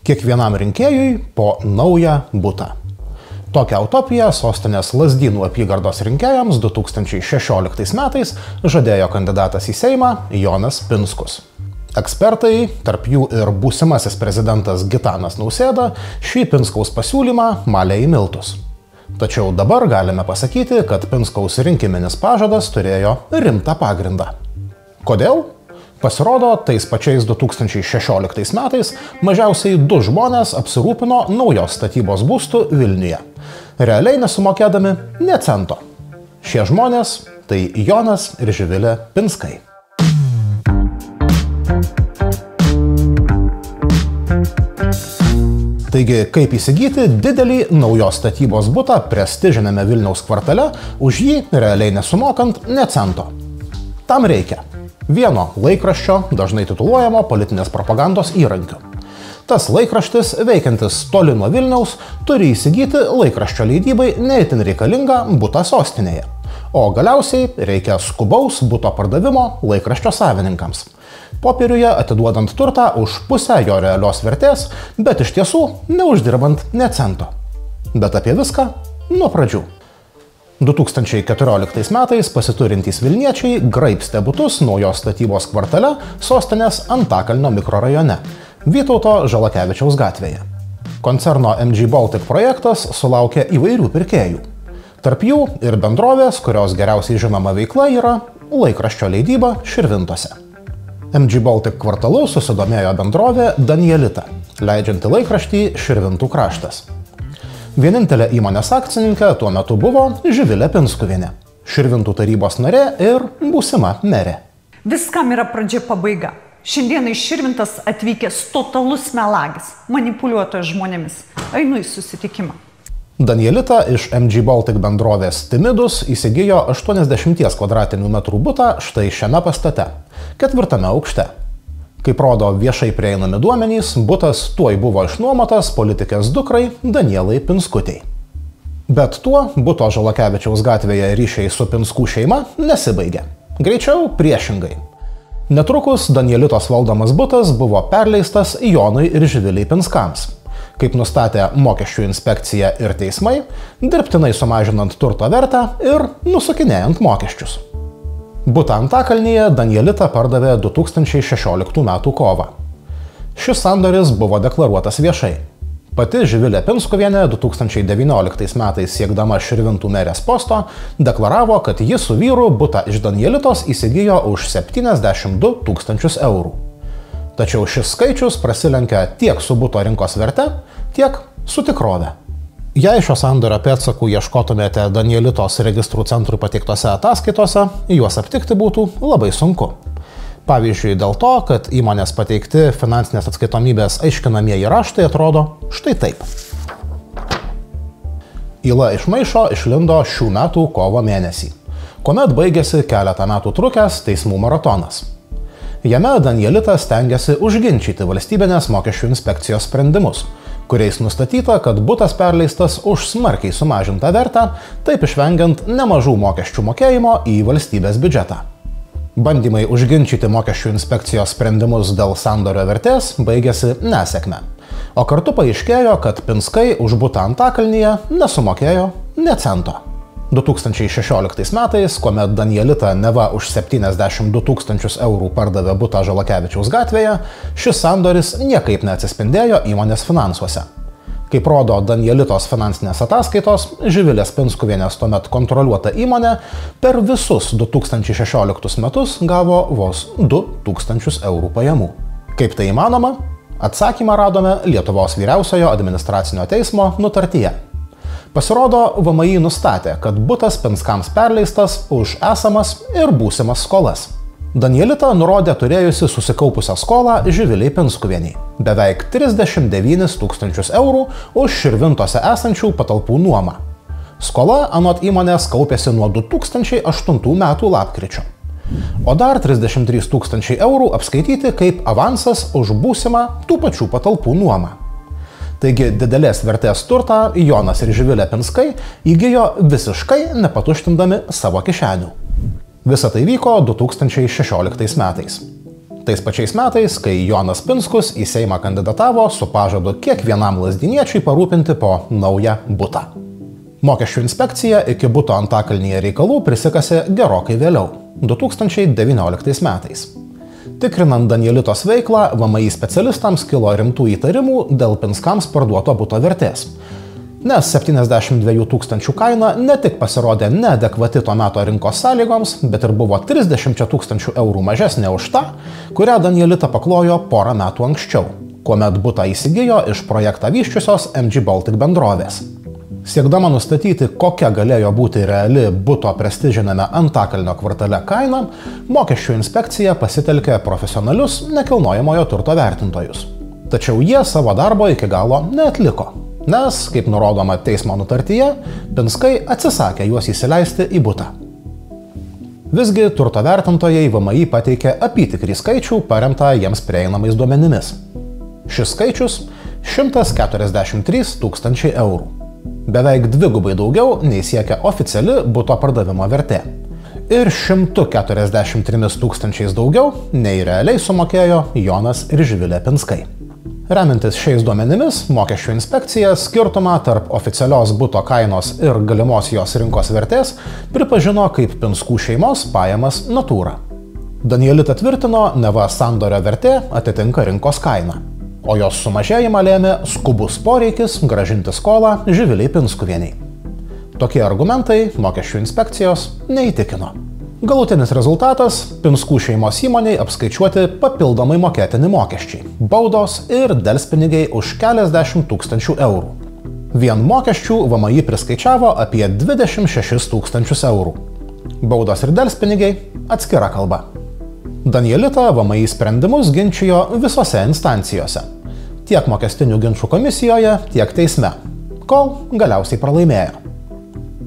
Kiekvienam rinkėjui po naują butą. Tokią utopiją sostinės Lazdynų apygardos rinkėjams 2016 metais žadėjo kandidatas į Seimą Jonas Pinskus. Ekspertai, tarp jų ir būsimasis prezidentas Gitanas Nausėda, šį Pinskaus pasiūlymą malė į miltus. Tačiau dabar galime pasakyti, kad Pinskaus rinkiminis pažadas turėjo rimtą pagrindą. Kodėl? Pasirodo, tais pačiais 2016 metais mažiausiai 2 žmonės apsirūpino naujos statybos būstų Vilniuje, realiai nesumokėdami nė cento. Šie žmonės – tai Jonas ir Živilė Pinskai. Taigi, kaip įsigyti didelį naujos statybos butą prestižinėme Vilniaus kvartale, už jį realiai nesumokant nė cento? Tam reikia vieno laikraščio, dažnai tituluojamo politinės propagandos įrankiu. Tas laikraštis, veikiantis toli nuo Vilniaus, turi įsigyti laikraščio leidybai neįtin reikalingą butą sostinėje. O galiausiai reikia skubaus buto pardavimo laikraščio savininkams, popieriuje atiduodant turtą už pusę jo realios vertės, bet iš tiesų neuždirbant nė cento. Bet apie viską nuo pradžių. 2014 metais pasiturintys Vilniečiai graibstė butus naujos statybos kvartale sostinės Antakalnio mikrorajone, Vytauto Žalakevičiaus gatvėje. Koncerno MG Baltic projektas sulaukė įvairių pirkėjų. Tarp jų ir bendrovės, kurios geriausiai žinoma veikla yra laikraščio leidyba Širvintose. MG Baltic kvartalu susidomėjo bendrovė Danielita, leidžianti laikraštį Širvintų kraštas. Vienintelė įmonės akcininkė tuo metu buvo Živilė Pinskuvienė, Širvintų tarybos narė ir būsima merė. Viskam yra pradžia pabaiga. Šiandien į Širvintas atvykęs totalus melagis, manipuliuotojas žmonėmis. Einu į susitikimą. Danielita iš MG Baltic bendrovės Timidus įsigijo 80 kvadratinių metrų butą štai šiame pastate, 4. aukšte. Kaip rodo viešai prieinami duomenys, butas tuoj buvo išnuomotas politikės dukrai Danielai Pinskutei. Bet tuo buto Žalakevičiaus gatvėje ryšiai su Pinskų šeima nesibaigė. Greičiau priešingai. Netrukus Danielitos valdomas butas buvo perleistas Jonui ir Živiliai Pinskams. Kaip nustatė mokesčių inspekcija ir teismai, dirbtinai sumažinant turto vertę ir nusukinėjant mokesčius. Butą Antakalnyje Danielita pardavė 2016 m. kovą. Šis sandoris buvo deklaruotas viešai. Pati Živilė Pinskuvienė 2019 metais siekdama Širvintų merės posto deklaravo, kad ji su vyru butą iš Danielitos įsigijo už 72 000 eurų. Tačiau šis skaičius prasilenkia tiek su buto rinkos verte, tiek su tikrove. Jei šio sandorio pėdsakų ieškotumėte Danielitos registrų centrui pateiktose ataskaitose, juos aptikti būtų labai sunku. Pavyzdžiui, dėl to, kad įmonės pateikti finansinės atskaitomybės aiškinamieji raštai atrodo štai taip. Yla iš maišo išlindo šių metų kovo mėnesį, kuomet baigėsi keletą metų trukęs teismų maratonas. Jame Danielita stengiasi užginčyti valstybinės mokesčių inspekcijos sprendimus, kuriais nustatyta, kad butas perleistas už smarkiai sumažintą vertę, taip išvengiant nemažų mokesčių mokėjimo į valstybės biudžetą. Bandymai užginčyti mokesčių inspekcijos sprendimus dėl sandorio vertės baigėsi nesėkme, o kartu paaiškėjo, kad Pinskai už butą Antakalnyje nesumokėjo nė cento. 2016 metais, kuomet Danielita neva už 72 000 eurų pardavė butą Žalakevičiaus gatvėje, šis sandoris niekaip neatsispindėjo įmonės finansuose. Kaip rodo Danielitos finansinės ataskaitos, Živilės Pinskuvienės tuomet kontroliuota įmonė per visus 2016 metus gavo vos 2000 eurų pajamų. Kaip tai įmanoma? Atsakymą radome Lietuvos vyriausiojo administracinio teismo nutartyje. Pasirodo, VMI nustatė, kad butas Pinskams perleistas už esamas ir būsimas skolas. Danielita nurodė turėjusi susikaupusią skolą Živiliai Pinskuvieniai – beveik 39 000 eurų už Širvintose esančių patalpų nuomą. Skola anot įmonės kaupėsi nuo 2008 metų lapkričio. O dar 33 000 eurų apskaityti kaip avansas už būsimą tų pačių patalpų nuomą. Taigi didelės vertės turtą Jonas ir Živilė Pinskai įgijo visiškai nepatuštindami savo kišenių. Visa tai vyko 2016 metais. Tais pačiais metais, kai Jonas Pinskus į Seimą kandidatavo su pažadu kiekvienam lazdiniečiui parūpinti po naują butą. Mokesčių inspekcija iki buto Antakalnyje reikalų prisikasė gerokai vėliau, 2019 metais. Tikrinant Danielitos veiklą, VMI specialistams kilo rimtų įtarimų dėl Pinskams parduoto buto vertės. Nes 72 000 kaina ne tik pasirodė neadekvati to meto rinkos sąlygoms, bet ir buvo 30 000 eurų mažesnė už tą, kurią Danielita paklojo porą metų anksčiau, kuomet butą įsigijo iš projektą vysčiusios MG Baltic bendrovės. Siekdama nustatyti, kokia galėjo būti reali buto prestižiname Antakalnio kvartale kaina, mokesčių inspekcija pasitelkė profesionalius nekilnojamojo turto vertintojus. Tačiau jie savo darbo iki galo neatliko, nes, kaip nurodoma teismo nutartyje, Pinskai atsisakė juos įsileisti į butą. Visgi turto vertintojai VMI pateikė apytikrį skaičių paremtą jiems prieinamais duomenimis. Šis skaičius – 143 000 eurų. Beveik dvigubai daugiau nei siekia oficiali buto pardavimo vertė. Ir 143 000 daugiau nei realiai sumokėjo Jonas ir Živilė Pinskai. Remiantis šiais duomenimis, mokesčių inspekcija skirtumą tarp oficialios buto kainos ir galimos jos rinkos vertės pripažino kaip Pinskų šeimos pajamas natūra. Danielita tvirtino, neva sandorio vertė atitinka rinkos kainą, o jos sumažėjimą lėmė skubus poreikis grąžinti skolą Živiliai Pinskuvienei. Tokie argumentai mokesčių inspekcijos neįtikino. Galutinis rezultatas – Pinskų šeimos įmoniai apskaičiuoti papildomai mokėtini mokesčiai, baudos ir delspinigiai už keliasdešimt tūkstančių eurų. Vien mokesčių VMI priskaičiavo apie 26 000 eurų. Baudos ir delspinigiai – atskira kalba. Danielita VMI sprendimus ginčijo visose instancijose. Tiek mokestinių ginčų komisijoje, tiek teisme, kol galiausiai pralaimėjo.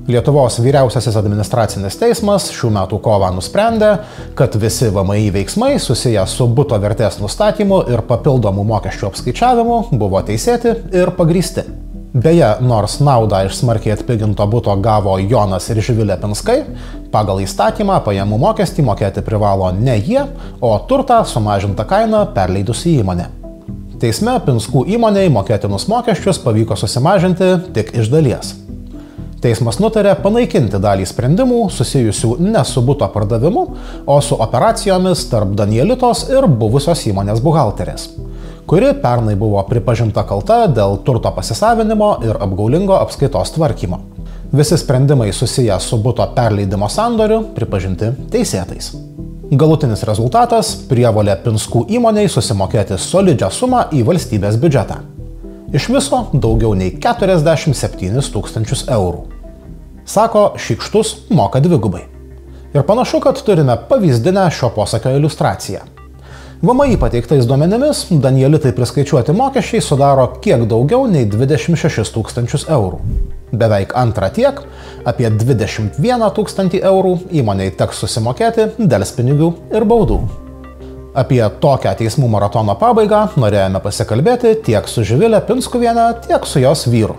Lietuvos vyriausiasis administracinis teismas šių metų kovą nusprendė, kad visi VMI veiksmai susiję su buto vertės nustatymu ir papildomų mokesčių apskaičiavimu buvo teisėti ir pagrįsti. Beje, nors naudą iš smarkiai atpiginto buto gavo Jonas ir Živilė Pinskai, pagal įstatymą pajamų mokestį mokėti privalo ne jie, o turtą sumažintą kainą perleidusi įmonė. Teisme Pinskų įmonei mokėtinus mokesčius pavyko susimažinti tik iš dalies. Teismas nutarė panaikinti dalį sprendimų susijusių ne su buto pardavimu, o su operacijomis tarp Danielitos ir buvusios įmonės buhalterės, kuri pernai buvo pripažinta kalta dėl turto pasisavinimo ir apgaulingo apskaitos tvarkymo. Visi sprendimai susiję su buto perleidimo sandoriu pripažinti teisėtais. Galutinis rezultatas – prievolė Pinskų įmonei susimokėti solidžią sumą į valstybės biudžetą. Iš viso daugiau nei 47 000 eurų. Sako, šykštus moka dvigubai. Ir panašu, kad turime pavyzdinę šio posakio iliustraciją. VMI pateiktais duomenimis Danielitai priskaičiuoti mokesčiai sudaro kiek daugiau nei 26 000 eurų. Beveik antrą tiek, apie 21 000 eurų įmonei teks susimokėti delspinigių ir baudų. Apie tokią teismų maratono pabaigą norėjome pasikalbėti tiek su Živilė Pinskuviene, tiek su jos vyru.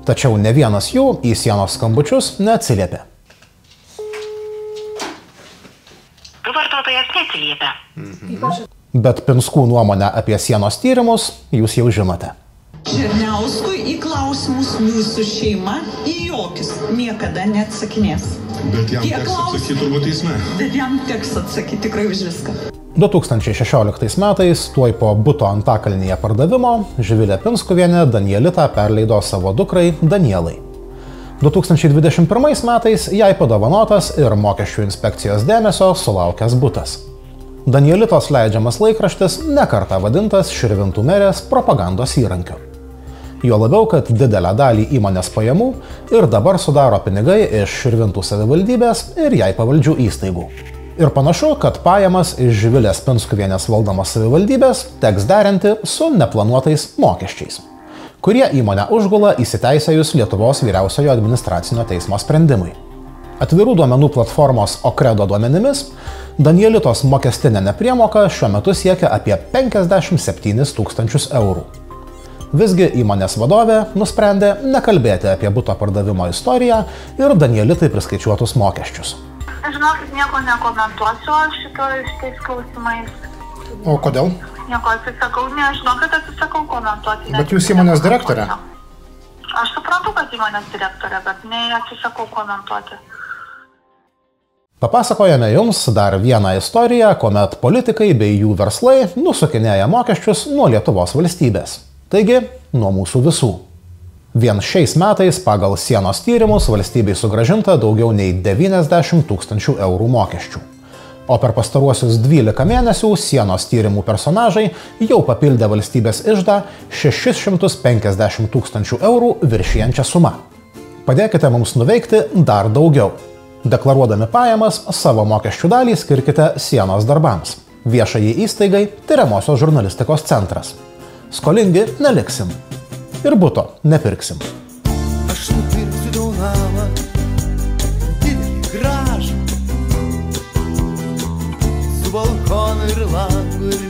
Tačiau ne vienas jų į sienos skambučius neatsiliepė. Vartotojas neatsiliepia. Bet Pinskų nuomonę apie sienos tyrimus jūs jau žinote. Černiauskui į klausimus mūsų šeima į jokius niekada neatsakinės. Bet jam teks atsakyti turbūt teisme. Bet jam teks atsakyti tikrai už viską. 2016 metais, tuoj po buto Antakalnyje pardavimo, Živilė Pinskuvienė Danielitą perleido savo dukrai Danielai. 2021 metais jai padovanotas ir mokesčių inspekcijos dėmesio sulaukęs butas. Danielitos leidžiamas laikraštis nekartą vadintas Širvintų merės propagandos įrankiu. Jo labiau, kad didelę dalį įmonės pajamų ir dabar sudaro pinigai iš Širvintų savivaldybės ir jai pavaldžių įstaigų. Ir panašu, kad pajamas iš Živilės Pinskuvienės valdomos savivaldybės teks derinti su neplanuotais mokesčiais, kurie įmonę užgula įsiteisėjus Lietuvos vyriausiojo administracinio teismo sprendimui. Atvirų duomenų platformos Okredo duomenimis, Danielitos mokestinė nepriemoka šiuo metu siekia apie 57 000 eurų. Visgi įmonės vadovė nusprendė nekalbėti apie buto pardavimo istoriją ir Danielitai priskaičiuotus mokesčius. Žinokit, nieko nekomentuosiu šitais klausimais. O kodėl? Nieko atsisakau, nežinau, kad atsisakau komentuoti. Bet jūs įmonės direktorė? Aš suprantu, kad įmonės direktorė, bet neatsisakau komentuoti. Papasakojame jums dar vieną istoriją, kuomet politikai bei jų verslai nusukinėja mokesčius nuo Lietuvos valstybės. Taigi, nuo mūsų visų. Vien šiais metais pagal sienos tyrimus valstybei sugrąžinta daugiau nei 90 000 eurų mokesčių. O per pastaruosius 12 mėnesių sienos tyrimų personažai jau papildė valstybės iždą 650 000 eurų viršijančią sumą. Padėkite mums nuveikti dar daugiau. Deklaruodami pajamas, savo mokesčių dalį skirkite sienos darbams. Viešajai įstaigai Tiriamosios žurnalistikos centras. Skolingi neliksim. Ir buto nepirksim. Aš nupirksiu tau namą, didelį gražų, su balkonu ir langu ir